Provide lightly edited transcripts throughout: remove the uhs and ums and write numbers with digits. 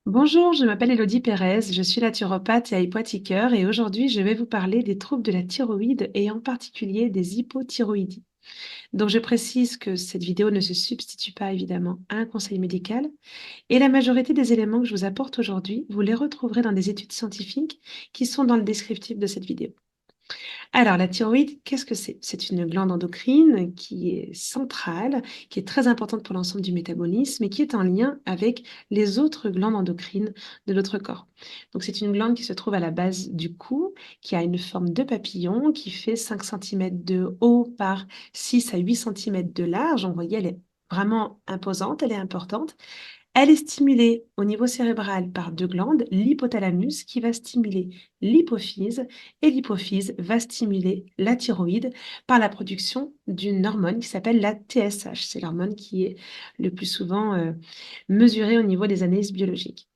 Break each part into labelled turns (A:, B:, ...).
A: Bonjour, je m'appelle Elodie Pérez, je suis naturopathe et hypoathiqueur et aujourd'hui je vais vous parler des troubles de la thyroïde et en particulier des hypothyroïdies. Donc je précise que cette vidéo ne se substitue pas évidemment à un conseil médical et la majorité des éléments que je vous apporte aujourd'hui, vous les retrouverez dans des études scientifiques qui sont dans le descriptif de cette vidéo. Alors, la thyroïde, qu'est-ce que c'est? C'est une glande endocrine qui est centrale, qui est très importante pour l'ensemble du métabolisme et qui est en lien avec les autres glandes endocrines de notre corps. Donc, c'est une glande qui se trouve à la base du cou, qui a une forme de papillon, qui fait 5 cm de haut par 6 à 8 cm de large. On voyait, elle est vraiment imposante, elle est importante. Elle est stimulée au niveau cérébral par deux glandes, l'hypothalamus qui va stimuler l'hypophyse et l'hypophyse va stimuler la thyroïde par la production d'une hormone qui s'appelle la TSH. C'est l'hormone qui est le plus souvent mesurée au niveau des analyses biologiques.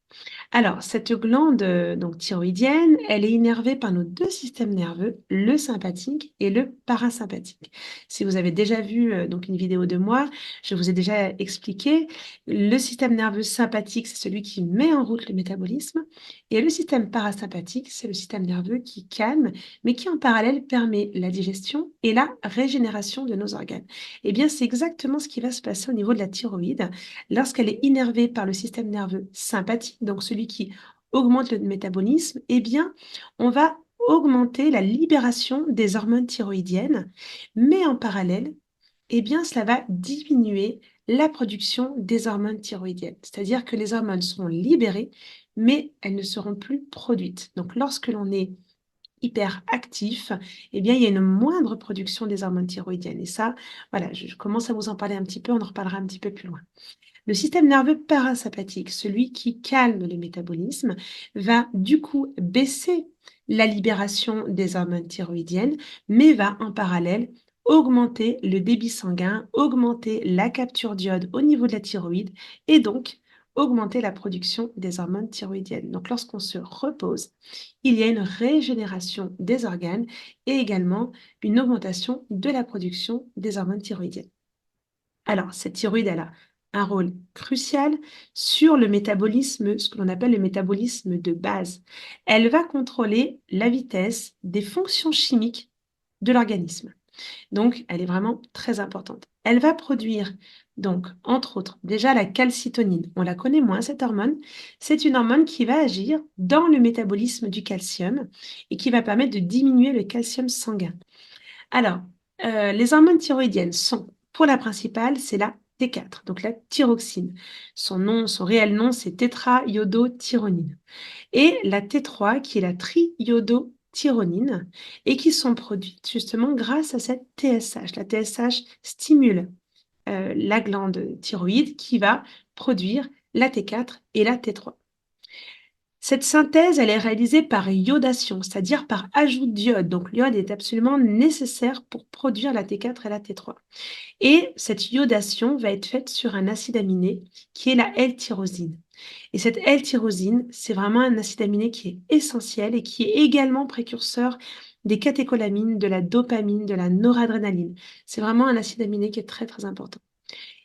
A: Alors, cette glande donc thyroïdienne, elle est innervée par nos deux systèmes nerveux, le sympathique et le parasympathique. Si vous avez déjà vu donc une vidéo de moi, je vous ai déjà expliqué, le système nerveux sympathique, c'est celui qui met en route le métabolisme, et le système parasympathique, c'est le système nerveux qui calme, mais qui en parallèle permet la digestion et la régénération de nos organes. Eh bien, c'est exactement ce qui va se passer au niveau de la thyroïde lorsqu'elle est innervée par le système nerveux sympathique, donc celui qui augmente le métabolisme, eh bien, on va augmenter la libération des hormones thyroïdiennes, mais en parallèle, eh bien, cela va diminuer la production des hormones thyroïdiennes. C'est-à-dire que les hormones seront libérées, mais elles ne seront plus produites. Donc, lorsque l'on est hyperactif, eh bien, il y a une moindre production des hormones thyroïdiennes. Et ça, voilà, je commence à vous en parler un petit peu, on en reparlera un petit peu plus loin. Le système nerveux parasympathique, celui qui calme le métabolisme, va du coup baisser la libération des hormones thyroïdiennes, mais va en parallèle augmenter le débit sanguin, augmenter la capture d'iode au niveau de la thyroïde et donc augmenter la production des hormones thyroïdiennes. Donc lorsqu'on se repose, il y a une régénération des organes et également une augmentation de la production des hormones thyroïdiennes. Alors, cette thyroïde, elle a un rôle crucial sur le métabolisme, ce que l'on appelle le métabolisme de base. Elle va contrôler la vitesse des fonctions chimiques de l'organisme. Donc, elle est vraiment très importante. Elle va produire, donc, entre autres, déjà la calcitonine. On la connaît moins, cette hormone. C'est une hormone qui va agir dans le métabolisme du calcium et qui va permettre de diminuer le calcium sanguin. Alors, les hormones thyroïdiennes sont, pour la principale, c'est la T4, donc la thyroxine. Son réel nom, c'est tétraiodothyronine. Et la T3, qui est la triiodothyronine, et qui sont produites justement grâce à cette TSH. La TSH stimule la glande thyroïde qui va produire la T4 et la T3. Cette synthèse, elle est réalisée par iodation, c'est-à-dire par ajout d'iode. Donc l'iode est absolument nécessaire pour produire la T4 et la T3. Et cette iodation va être faite sur un acide aminé qui est la L-tyrosine. Et cette L-tyrosine, c'est vraiment un acide aminé qui est essentiel et qui est également précurseur des catécholamines, de la dopamine, de la noradrénaline. C'est vraiment un acide aminé qui est très très important.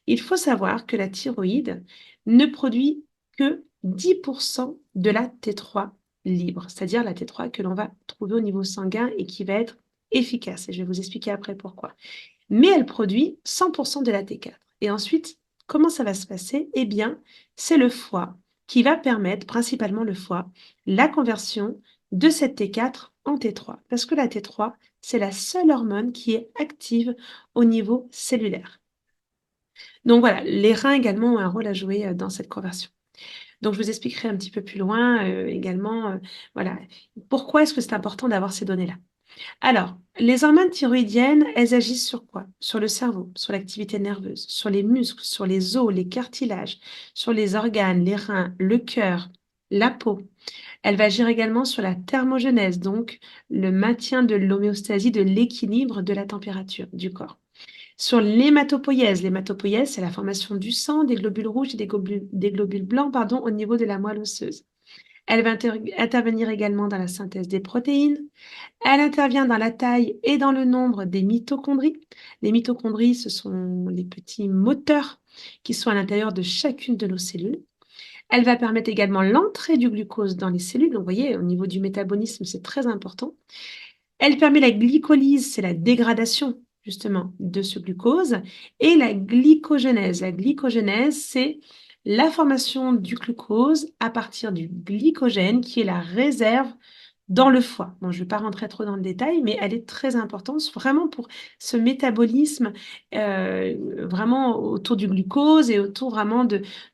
A: Il faut savoir que la thyroïde ne produit que 10% de la T3 libre, c'est-à-dire la T3 que l'on va trouver au niveau sanguin et qui va être efficace. Et je vais vous expliquer après pourquoi. Mais elle produit 100% de la T4. Et ensuite, comment ça va se passer? Eh bien, c'est le foie qui va permettre, principalement le foie, la conversion de cette T4 en T3. Parce que la T3, c'est la seule hormone qui est active au niveau cellulaire. Donc voilà, les reins également ont un rôle à jouer dans cette conversion. Donc je vous expliquerai un petit peu plus loin également, voilà, pourquoi est-ce que c'est important d'avoir ces données-là. Alors, les hormones thyroïdiennes, elles agissent sur quoi? Sur le cerveau, sur l'activité nerveuse, sur les muscles, sur les os, les cartilages, sur les organes, les reins, le cœur, la peau. Elle va agir également sur la thermogenèse, donc le maintien de l'homéostasie, de l'équilibre de la température du corps. Sur l'hématopoïèse, c'est la formation du sang, des globules rouges et des globules blancs pardon, au niveau de la moelle osseuse. Elle va intervenir également dans la synthèse des protéines. Elle intervient dans la taille et dans le nombre des mitochondries. Les mitochondries, ce sont les petits moteurs qui sont à l'intérieur de chacune de nos cellules. Elle va permettre également l'entrée du glucose dans les cellules. Donc, vous voyez, au niveau du métabolisme, c'est très important. Elle permet la glycolyse, c'est la dégradation justement de ce glucose, et la glycogenèse. La glycogenèse, c'est la formation du glucose à partir du glycogène, qui est la réserve dans le foie. Bon, je ne vais pas rentrer trop dans le détail, mais elle est très importante vraiment pour ce métabolisme, vraiment autour du glucose et autour vraiment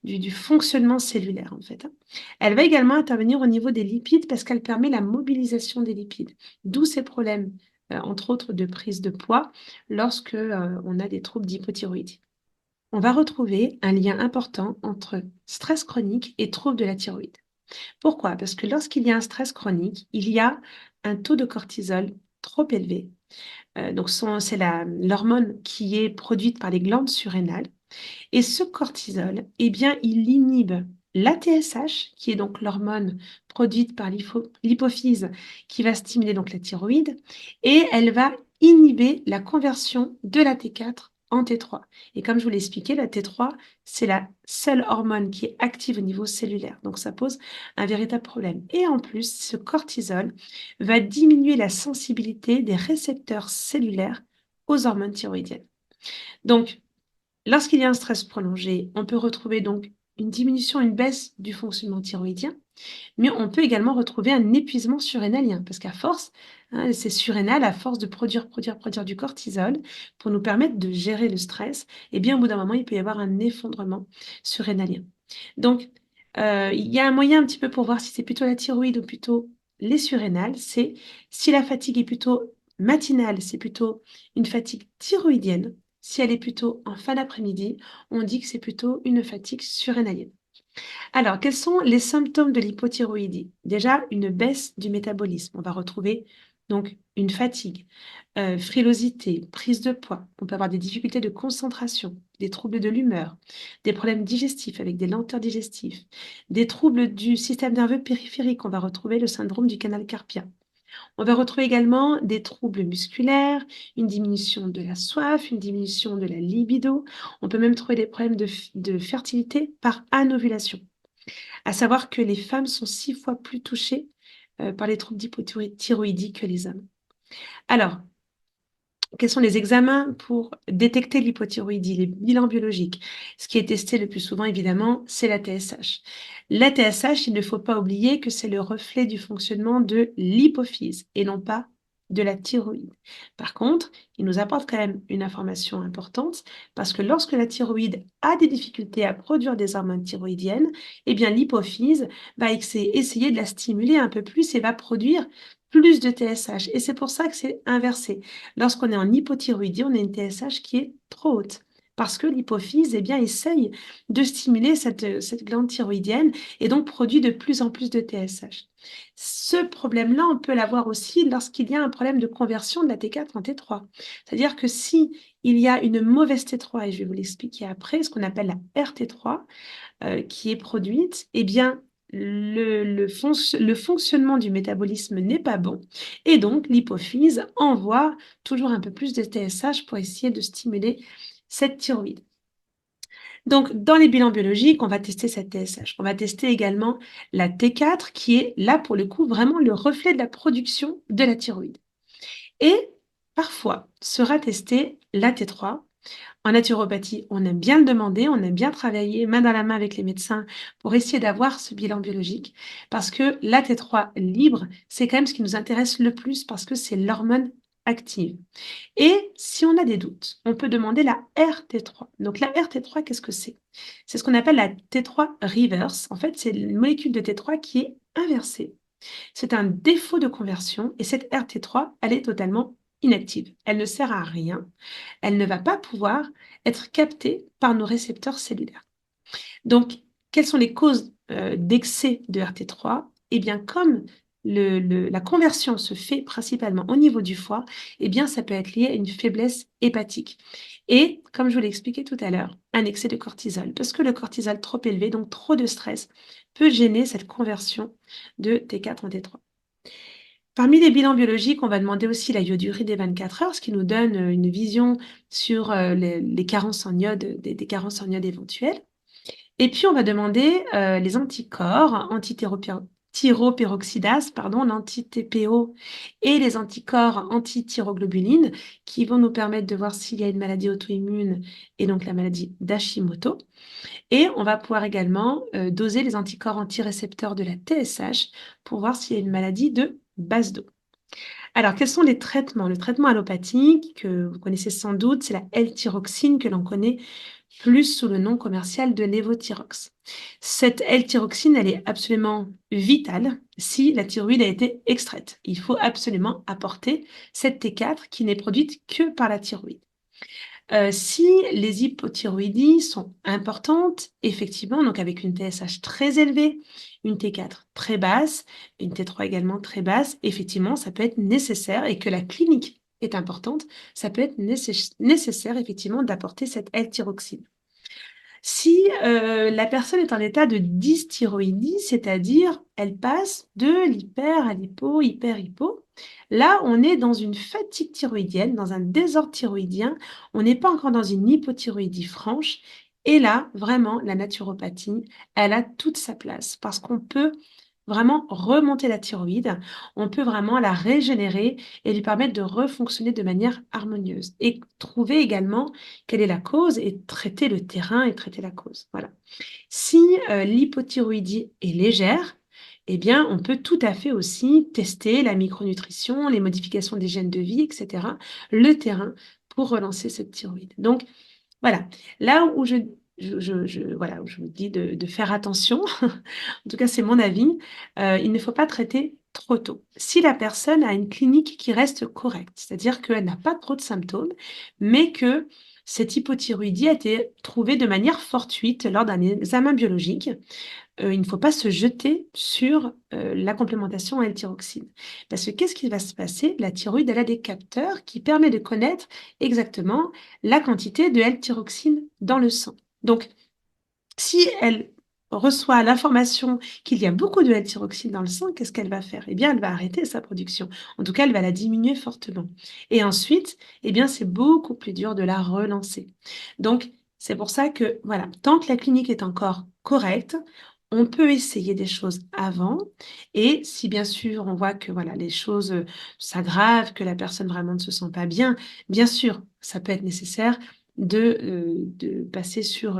A: du fonctionnement cellulaire, en fait, hein. Elle va également intervenir au niveau des lipides parce qu'elle permet la mobilisation des lipides, d'où ces problèmes, entre autres de prise de poids lorsque, on a des troubles d'hypothyroïdie. On va retrouver un lien important entre stress chronique et troubles de la thyroïde. Pourquoi? Parce que lorsqu'il y a un stress chronique, il y a un taux de cortisol trop élevé. Donc c'est l'hormone qui est produite par les glandes surrénales, et ce cortisol, eh bien, il inhibe la TSH, qui est donc l'hormone produite par l'hypophyse, qui va stimuler donc la thyroïde, et elle va inhiber la conversion de la T4 en T3. Et comme je vous l'ai expliqué, la T3, c'est la seule hormone qui est active au niveau cellulaire. Donc ça pose un véritable problème. Et en plus, ce cortisol va diminuer la sensibilité des récepteurs cellulaires aux hormones thyroïdiennes. Donc, lorsqu'il y a un stress prolongé, on peut retrouver donc une diminution, une baisse du fonctionnement thyroïdien, mais on peut également retrouver un épuisement surrénalien, parce qu'à force, hein, c'est surrénal, à force de produire du cortisol pour nous permettre de gérer le stress, et bien au bout d'un moment, il peut y avoir un effondrement surrénalien. Donc, il y a un moyen un petit peu pour voir si c'est plutôt la thyroïde ou plutôt les surrénales, c'est si la fatigue est plutôt matinale, c'est plutôt une fatigue thyroïdienne. Si elle est plutôt en fin d'après-midi, on dit que c'est plutôt une fatigue surrénalienne. Alors, quels sont les symptômes de l'hypothyroïdie? Déjà, une baisse du métabolisme. On va retrouver donc une fatigue, frilosité, prise de poids. On peut avoir des difficultés de concentration, des troubles de l'humeur, des problèmes digestifs avec des lenteurs digestives, des troubles du système nerveux périphérique. On va retrouver le syndrome du canal carpien. On va retrouver également des troubles musculaires, une diminution de la soif, une diminution de la libido. On peut même trouver des problèmes de fertilité par anovulation. À savoir que les femmes sont 6 fois plus touchées par les troubles d'hypothyroïdie que les hommes. Alors, quels sont les examens pour détecter l'hypothyroïdie, les bilans biologiques? Ce qui est testé le plus souvent, évidemment, c'est la TSH. La TSH, il ne faut pas oublier que c'est le reflet du fonctionnement de l'hypophyse et non pas de la thyroïde. Par contre, il nous apporte quand même une information importante parce que lorsque la thyroïde a des difficultés à produire des hormones thyroïdiennes, eh bien l'hypophyse va essayer de la stimuler un peu plus et va produire plus de TSH. Et c'est pour ça que c'est inversé. Lorsqu'on est en hypothyroïdie, on a une TSH qui est trop haute. Parce que l'hypophyse, eh bien, essaye de stimuler cette glande thyroïdienne et donc produit de plus en plus de TSH. Ce problème-là, on peut l'avoir aussi lorsqu'il y a un problème de conversion de la T4 en T3. C'est-à-dire que si il y a une mauvaise T3, et je vais vous l'expliquer après, ce qu'on appelle la RT3, qui est produite, eh bien, le fonctionnement du métabolisme n'est pas bon. Et donc, l'hypophyse envoie toujours un peu plus de TSH pour essayer de stimuler cette thyroïde. Donc, dans les bilans biologiques, on va tester cette TSH. On va tester également la T4, qui est là, pour le coup, vraiment le reflet de la production de la thyroïde. Et parfois sera testée la T3. En naturopathie, on aime bien le demander, on aime bien travailler main dans la main avec les médecins pour essayer d'avoir ce bilan biologique, parce que la T3 libre, c'est quand même ce qui nous intéresse le plus, parce que c'est l'hormone active. Et si on a des doutes, on peut demander la RT3. Donc la RT3, qu'est-ce que c'est? C'est ce qu'on appelle la T3 reverse. En fait, c'est une molécule de T3 qui est inversée. C'est un défaut de conversion et cette RT3, elle est totalement inactive. Elle ne sert à rien. Elle ne va pas pouvoir être captée par nos récepteurs cellulaires. Donc, quelles sont les causes d'excès de RT3? Eh bien, comme la conversion se fait principalement au niveau du foie, eh bien, ça peut être lié à une faiblesse hépatique. Et, comme je vous l'ai expliqué tout à l'heure, un excès de cortisol. Parce que le cortisol trop élevé, donc trop de stress, peut gêner cette conversion de T4 en T3. Parmi les bilans biologiques, on va demander aussi la iodurie des 24 heures, ce qui nous donne une vision sur les carences en iode, des carences en iode éventuelles. Et puis, on va demander les anticorps, antithyroperoxydase, pardon, l'anti-TPO et les anticorps anti-thyroglobulines qui vont nous permettre de voir s'il y a une maladie auto-immune et donc la maladie d'Hashimoto. Et on va pouvoir également doser les anticorps antirécepteurs de la TSH pour voir s'il y a une maladie de base d'eau. Alors, quels sont les traitements? Le traitement allopathique, que vous connaissez sans doute, c'est la L-thyroxine que l'on connaît plus sous le nom commercial de Levothyrox. Cette L-thyroxine, elle est absolument vitale si la thyroïde a été extraite. Il faut absolument apporter cette T4 qui n'est produite que par la thyroïde. Si les hypothyroïdies sont importantes, effectivement, donc avec une TSH très élevée, une T4 très basse, une T3 également très basse, effectivement, ça peut être nécessaire et que la clinique est importante, ça peut être nécessaire effectivement d'apporter cette L-thyroxine. Si la personne est en état de dysthyroïdie, c'est-à-dire elle passe de l'hyper à l'hypo, hyper-hypo, là on est dans une fatigue thyroïdienne, dans un désordre thyroïdien, on n'est pas encore dans une hypothyroïdie franche, et là vraiment la naturopathie, elle a toute sa place parce qu'on peut vraiment remonter la thyroïde, on peut vraiment la régénérer et lui permettre de refonctionner de manière harmonieuse et trouver également quelle est la cause et traiter le terrain et traiter la cause. Voilà. Si l'hypothyroïdie est légère, eh bien, on peut tout à fait aussi tester la micronutrition, les modifications des gènes de vie, etc., le terrain pour relancer cette thyroïde. Donc, voilà, là où voilà, où je vous dis de faire attention, en tout cas c'est mon avis, il ne faut pas traiter trop tôt. Si la personne a une clinique qui reste correcte, c'est-à-dire qu'elle n'a pas trop de symptômes, mais que cette hypothyroïdie a été trouvée de manière fortuite lors d'un examen biologique, il ne faut pas se jeter sur la complémentation en L-thyroxine. Parce que qu'est-ce qui va se passer? La thyroïde, elle a des capteurs qui permettent de connaître exactement la quantité de L-thyroxine dans le sang. Donc, si elle reçoit l'information qu'il y a beaucoup de L-thyroxine dans le sang, qu'est-ce qu'elle va faire? Eh bien, elle va arrêter sa production. En tout cas, elle va la diminuer fortement. Et ensuite, eh bien, c'est beaucoup plus dur de la relancer. Donc, c'est pour ça que, voilà, tant que la clinique est encore correcte, on peut essayer des choses avant. Et si bien sûr on voit que voilà, les choses s'aggravent, que la personne vraiment ne se sent pas bien sûr, ça peut être nécessaire de passer sur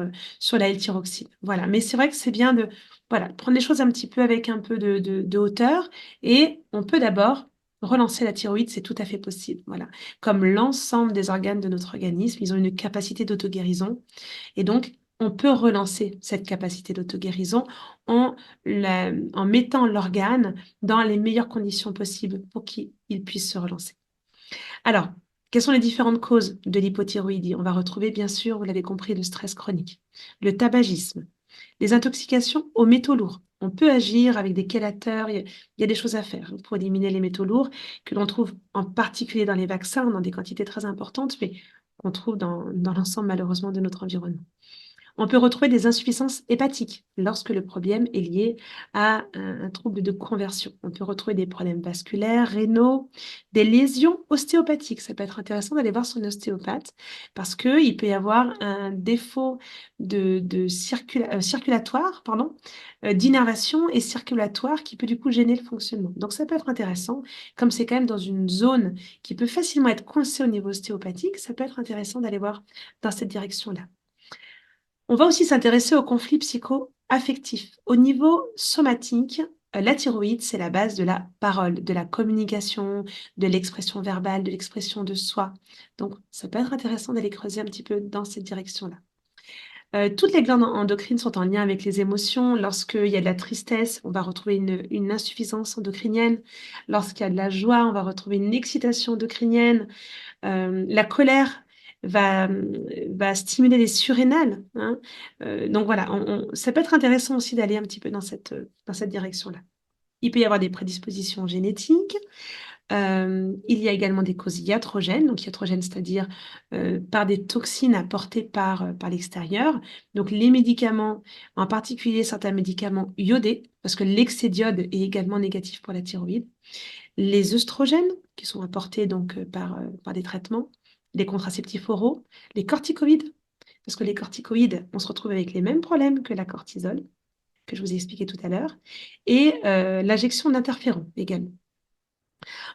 A: la L-thyroxine. Voilà. Mais c'est vrai que c'est bien de voilà, prendre les choses un petit peu avec un peu de hauteur et on peut d'abord relancer la thyroïde, c'est tout à fait possible. Voilà. Comme l'ensemble des organes de notre organisme, ils ont une capacité d'auto-guérison et donc on peut relancer cette capacité d'auto-guérison en mettant l'organe dans les meilleures conditions possibles pour qu'il puisse se relancer. Alors, quelles sont les différentes causes de l'hypothyroïdie? On va retrouver, bien sûr, vous l'avez compris, le stress chronique, le tabagisme, les intoxications aux métaux lourds. On peut agir avec des chélateurs, il y a des choses à faire pour éliminer les métaux lourds que l'on trouve en particulier dans les vaccins, dans des quantités très importantes, mais qu'on trouve dans l'ensemble malheureusement de notre environnement. On peut retrouver des insuffisances hépatiques lorsque le problème est lié à un trouble de conversion. On peut retrouver des problèmes vasculaires, rénaux, des lésions ostéopathiques. Ça peut être intéressant d'aller voir son ostéopathe parce qu'il peut y avoir un défaut circulatoire, pardon, d'innervation et circulatoire qui peut du coup gêner le fonctionnement. Donc ça peut être intéressant, comme c'est quand même dans une zone qui peut facilement être coincée au niveau ostéopathique, ça peut être intéressant d'aller voir dans cette direction-là. On va aussi s'intéresser aux conflits psycho-affectifs. Au niveau somatique, la thyroïde, c'est la base de la parole, de la communication, de l'expression verbale, de l'expression de soi. Donc, ça peut être intéressant d'aller creuser un petit peu dans cette direction-là. Toutes les glandes endocrines sont en lien avec les émotions. Lorsqu'il y a de la tristesse, on va retrouver une insuffisance endocrinienne. Lorsqu'il y a de la joie, on va retrouver une excitation endocrinienne. La colère va stimuler les surrénales, hein. Donc voilà, ça peut être intéressant aussi d'aller un petit peu dans cette direction-là. Il peut y avoir des prédispositions génétiques. Il y a également des causes iatrogènes, donc iatrogènes, c'est-à-dire par des toxines apportées par l'extérieur. Donc les médicaments, en particulier certains médicaments iodés, parce que l'excès d'iode est également négatif pour la thyroïde. Les œstrogènes, qui sont apportés donc par des traitements, les contraceptifs oraux, les corticoïdes, parce que les corticoïdes, on se retrouve avec les mêmes problèmes que la cortisol, que je vous ai expliqué tout à l'heure, et l'injection d'interférons également.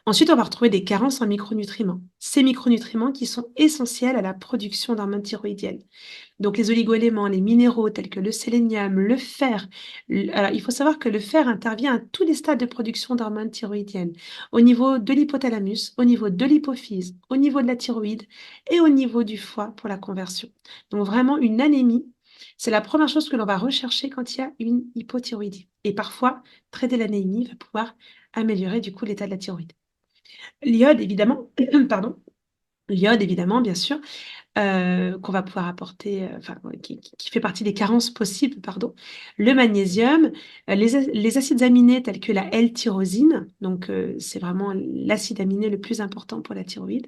A: Ensuite, on va retrouver des carences en micronutriments. Ces micronutriments qui sont essentiels à la production d'hormones thyroïdiennes. Donc les oligoéléments, les minéraux tels que le sélénium, le fer. Alors, il faut savoir que le fer intervient à tous les stades de production d'hormones thyroïdiennes, au niveau de l'hypothalamus, au niveau de l'hypophyse, au niveau de la thyroïde et au niveau du foie pour la conversion. Donc vraiment une anémie, c'est la première chose que l'on va rechercher quand il y a une hypothyroïdie. Et parfois, traiter l'anémie va pouvoir améliorer du coup l'état de la thyroïde. L'iode évidemment, pardon, l'iode évidemment bien sûr, qu'on va pouvoir apporter, enfin, ouais, qui fait partie des carences possibles, pardon. Le magnésium, les acides aminés tels que la L-tyrosine, donc c'est vraiment l'acide aminé le plus important pour la thyroïde.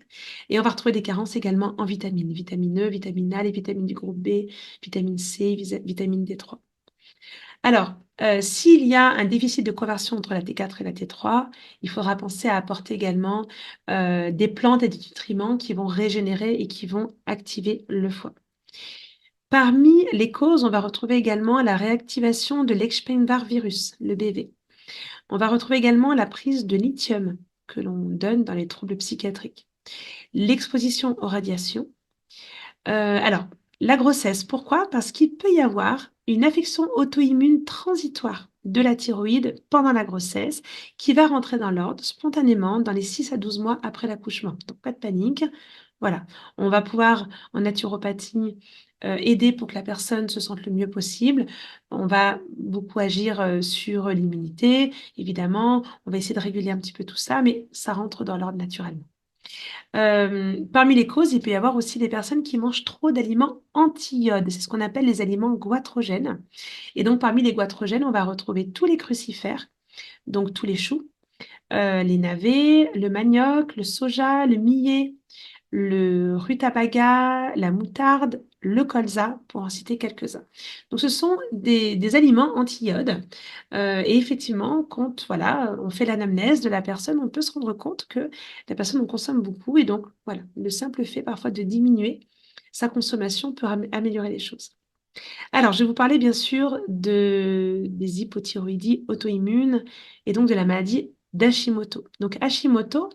A: Et on va retrouver des carences également en vitamines, vitamine E, vitamine A, les vitamines du groupe B, vitamine C, vitamine D3. Alors, s'il y a un déficit de conversion entre la T4 et la T3, il faudra penser à apporter également des plantes et des nutriments qui vont régénérer et qui vont activer le foie. Parmi les causes, on va retrouver également la réactivation de l'Epstein-Barr virus, le BV. On va retrouver également la prise de lithium que l'on donne dans les troubles psychiatriques, l'exposition aux radiations. Alors, la grossesse, pourquoi? Parce qu'il peut y avoir une affection auto-immune transitoire de la thyroïde pendant la grossesse qui va rentrer dans l'ordre spontanément dans les 6 à 12 mois après l'accouchement. Donc, pas de panique. Voilà, on va pouvoir en naturopathie aider pour que la personne se sente le mieux possible. On va beaucoup agir sur l'immunité, évidemment. On va essayer de réguler un petit peu tout ça, mais ça rentre dans l'ordre naturellement. Parmi les causes, il peut y avoir aussi des personnes qui mangent trop d'aliments anti-iode. C'est ce qu'on appelle les aliments goitrogènes. Et donc, parmi les goitrogènes, on va retrouver tous les crucifères, donc tous les choux, les navets, le manioc, le soja, le millet, le rutabaga, la moutarde, le colza, pour en citer quelques-uns. Donc, ce sont des aliments anti-iode. Et effectivement, quand voilà, on fait l'anamnèse de la personne, on peut se rendre compte que la personne en consomme beaucoup. Et donc, voilà, le simple fait parfois de diminuer sa consommation peut améliorer les choses. Alors, je vais vous parler bien sûr des hypothyroïdies auto-immunes et donc de la maladie d'Hashimoto. Donc, Hashimoto,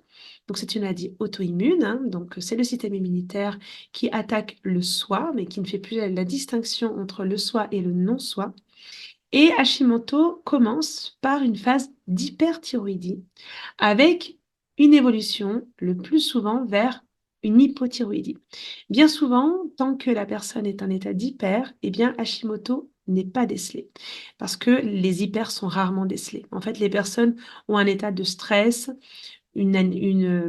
A: donc c'est une maladie auto-immune, hein, donc c'est le système immunitaire qui attaque le soi, mais qui ne fait plus la distinction entre le soi et le non-soi. Et Hashimoto commence par une phase d'hyperthyroïdie avec une évolution le plus souvent vers une hypothyroïdie. Bien souvent, tant que la personne est en état d'hyper, eh bien Hashimoto n'est pas décelé parce que les hypers sont rarement décelés. En fait, les personnes ont un état de stress,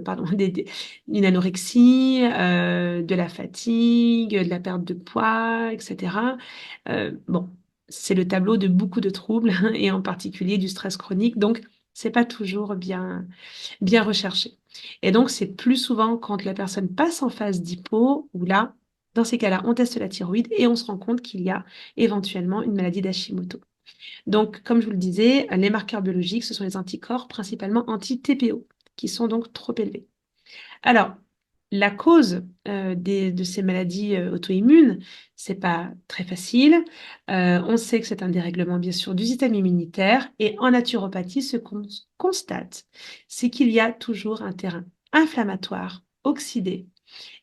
A: pardon, une anorexie, de la fatigue, de la perte de poids, etc. Bon, c'est le tableau de beaucoup de troubles et en particulier du stress chronique. Donc, c'est pas toujours bien recherché. Et donc, c'est plus souvent quand la personne passe en phase d'hypo, où là, dans ces cas-là, on teste la thyroïde et on se rend compte qu'il y a éventuellement une maladie d'Hashimoto. Donc, comme je vous le disais, les marqueurs biologiques, ce sont les anticorps, principalement anti-TPO, qui sont donc trop élevés. Alors, la cause de ces maladies auto-immunes, c'est pas très facile. On sait que c'est un dérèglement, bien sûr, du système immunitaire. Et en naturopathie, ce qu'on constate, c'est qu'il y a toujours un terrain inflammatoire, oxydé,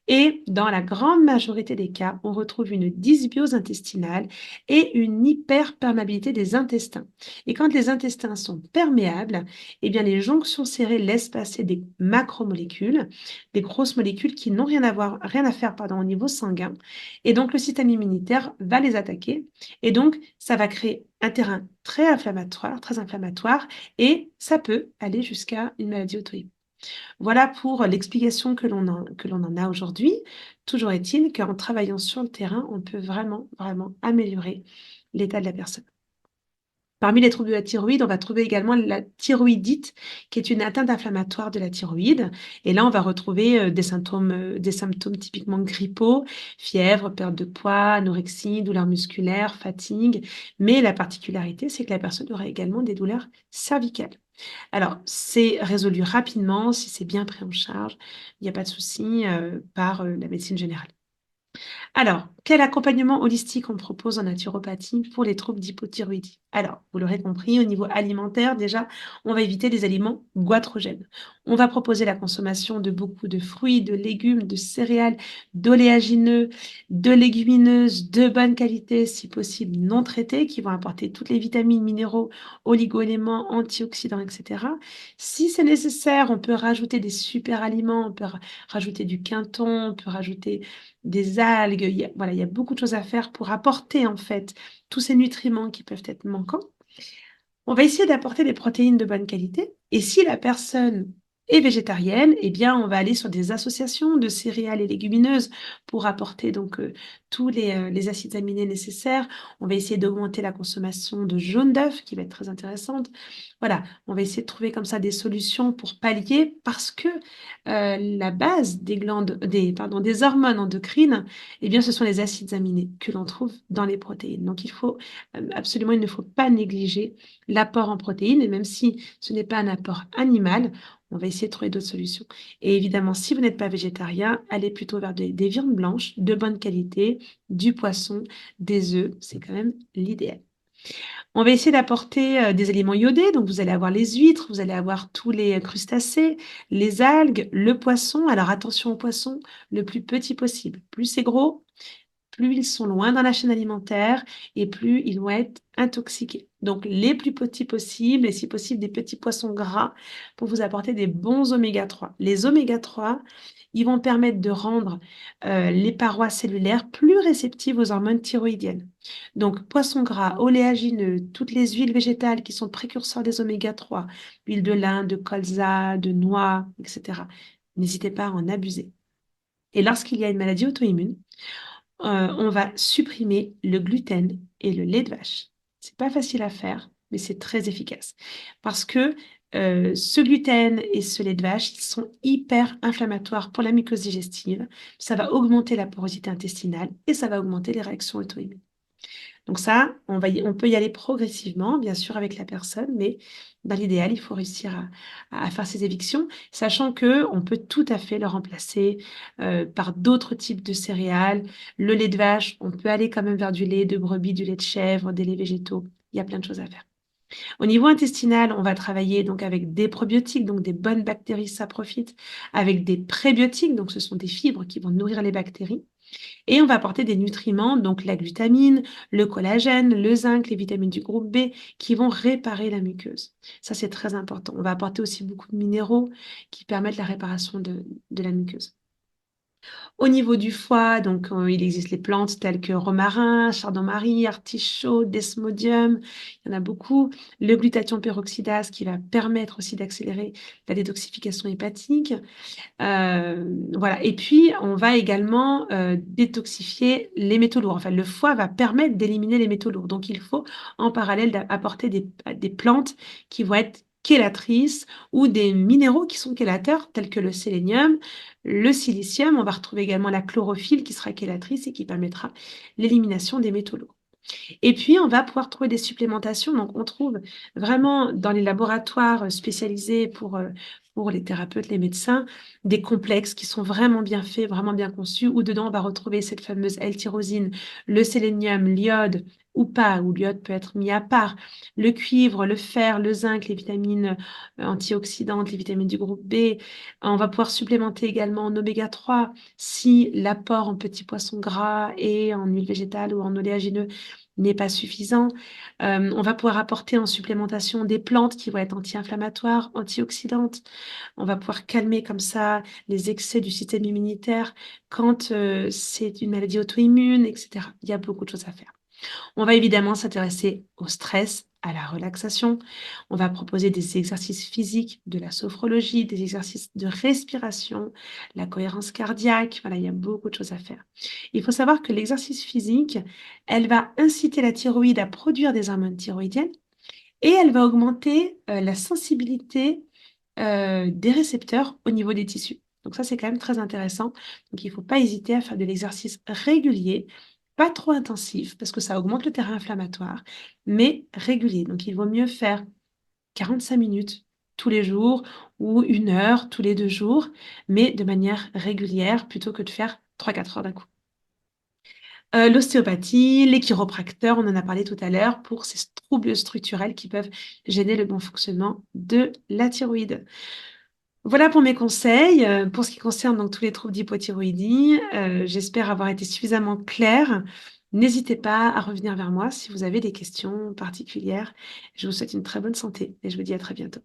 A: et dans la grande majorité des cas, on retrouve une dysbiose intestinale et une hyperperméabilité des intestins. Et quand les intestins sont perméables, eh bien les jonctions serrées laissent passer des macromolécules, des grosses molécules qui n'ont rien à faire, pardon, au niveau sanguin. Et donc le système immunitaire va les attaquer. Et donc ça va créer un terrain très inflammatoire, et ça peut aller jusqu'à une maladie auto-immune. Voilà pour l'explication que l'on en a aujourd'hui. Toujours est-il qu'en travaillant sur le terrain, on peut vraiment, vraiment améliorer l'état de la personne. Parmi les troubles de la thyroïde, on va trouver également la thyroïdite, qui est une atteinte inflammatoire de la thyroïde. Et là, on va retrouver des symptômes typiquement grippaux, fièvre, perte de poids, anorexie, douleurs musculaires, fatigue. Mais la particularité, c'est que la personne aura également des douleurs cervicales. Alors, c'est résolu rapidement si c'est bien pris en charge. Il n'y a pas de souci par la médecine générale. Alors, quel accompagnement holistique on propose en naturopathie pour les troubles d'hypothyroïdie? Alors, vous l'aurez compris, au niveau alimentaire, déjà, on va éviter les aliments goitrogènes. On va proposer la consommation de beaucoup de fruits, de légumes, de céréales, d'oléagineux, de légumineuses de bonne qualité, si possible non traitées, qui vont apporter toutes les vitamines, minéraux, oligo-éléments, antioxydants, etc. Si c'est nécessaire, on peut rajouter des super aliments, on peut rajouter du quinton, on peut rajouter des algues, il y a beaucoup de choses à faire pour apporter, en fait, tous ces nutriments qui peuvent être manquants. On va essayer d'apporter des protéines de bonne qualité et si la personne est végétarienne, eh bien, on va aller sur des associations de céréales et légumineuses pour apporter donc tous les acides aminés nécessaires. On va essayer d'augmenter la consommation de jaune d'œuf qui va être très intéressante. Voilà, on va essayer de trouver comme ça des solutions pour pallier parce que la base des glandes, des hormones endocrines, eh bien, ce sont les acides aminés que l'on trouve dans les protéines. Donc, il ne faut pas négliger l'apport en protéines et même si ce n'est pas un apport animal, on va essayer de trouver d'autres solutions. Et évidemment, si vous n'êtes pas végétarien, allez plutôt vers des viandes blanches de bonne qualité, du poisson, des œufs, c'est quand même l'idéal. On va essayer d'apporter des aliments iodés, donc vous allez avoir les huîtres, vous allez avoir tous les crustacés, les algues, le poisson. Alors attention au poisson, le plus petit possible. Plus c'est gros, plus ils sont loin dans la chaîne alimentaire et plus ils vont être intoxiqués. Donc les plus petits possibles et si possible des petits poissons gras pour vous apporter des bons oméga 3. Les oméga 3, ils vont permettre de rendre les parois cellulaires plus réceptives aux hormones thyroïdiennes. Donc poissons gras, oléagineux, toutes les huiles végétales qui sont précurseurs des oméga 3, huile de lin, de colza, de noix, etc. N'hésitez pas à en abuser. Et lorsqu'il y a une maladie auto-immune, on va supprimer le gluten et le lait de vache. C'est pas facile à faire, mais c'est très efficace. Parce que ce gluten et ce lait de vache, ils sont hyper inflammatoires pour la muqueuse digestive. Ça va augmenter la porosité intestinale et ça va augmenter les réactions auto-immunes. Donc ça, on peut y aller progressivement, bien sûr, avec la personne, mais dans l'idéal, il faut réussir à faire ces évictions, sachant que on peut tout à fait le remplacer par d'autres types de céréales. Le lait de vache, on peut aller quand même vers du lait de brebis, du lait de chèvre, des laits végétaux. Il y a plein de choses à faire. Au niveau intestinal, on va travailler donc avec des probiotiques, donc des bonnes bactéries saprophytes, avec des prébiotiques, donc ce sont des fibres qui vont nourrir les bactéries. Et on va apporter des nutriments, donc la glutamine, le collagène, le zinc, les vitamines du groupe B, qui vont réparer la muqueuse. Ça, c'est très important. On va apporter aussi beaucoup de minéraux qui permettent la réparation de la muqueuse. Au niveau du foie, donc il existe les plantes telles que romarin, chardon-marie, artichaut, desmodium, il y en a beaucoup. Le glutathion peroxydase qui va permettre aussi d'accélérer la détoxification hépatique. Voilà et puis on va également, détoxifier les métaux lourds. Enfin, le foie va permettre d'éliminer les métaux lourds. Donc il faut en parallèle apporter des plantes qui vont être chélatrices ou des minéraux qui sont chélateurs tels que le sélénium, le silicium. On va retrouver également la chlorophylle qui sera chélatrice et qui permettra l'élimination des métaux lourds. Et puis, on va pouvoir trouver des supplémentations. Donc, on trouve vraiment dans les laboratoires spécialisés pour les thérapeutes, les médecins, des complexes qui sont vraiment bien faits, vraiment bien conçus, où dedans, on va retrouver cette fameuse L-tyrosine, le sélénium, l'iode ou pas, ou l'iode peut être mis à part, le cuivre, le fer, le zinc, les vitamines antioxydantes, les vitamines du groupe B. On va pouvoir supplémenter également en oméga 3 si l'apport en petits poissons gras et en huile végétale ou en oléagineux n'est pas suffisant. On va pouvoir apporter en supplémentation des plantes qui vont être anti-inflammatoires, antioxydantes. On va pouvoir calmer comme ça les excès du système immunitaire quand c'est une maladie auto-immune, etc. Il y a beaucoup de choses à faire. On va évidemment s'intéresser au stress, à la relaxation. On va proposer des exercices physiques, de la sophrologie, des exercices de respiration, la cohérence cardiaque. Voilà, il y a beaucoup de choses à faire. Il faut savoir que l'exercice physique, elle va inciter la thyroïde à produire des hormones thyroïdiennes et elle va augmenter la sensibilité des récepteurs au niveau des tissus. Donc ça, c'est quand même très intéressant. Donc il ne faut pas hésiter à faire de l'exercice régulier, pas trop intensif, parce que ça augmente le terrain inflammatoire, mais régulier. Donc il vaut mieux faire 45 minutes tous les jours ou 1 heure tous les 2 jours, mais de manière régulière plutôt que de faire 3-4 heures d'un coup. L'ostéopathie, les chiropracteurs, on en a parlé tout à l'heure, pour ces troubles structurels qui peuvent gêner le bon fonctionnement de la thyroïde. Voilà pour mes conseils, pour ce qui concerne donc tous les troubles d'hypothyroïdie, j'espère avoir été suffisamment claire. N'hésitez pas à revenir vers moi si vous avez des questions particulières. Je vous souhaite une très bonne santé et je vous dis à très bientôt.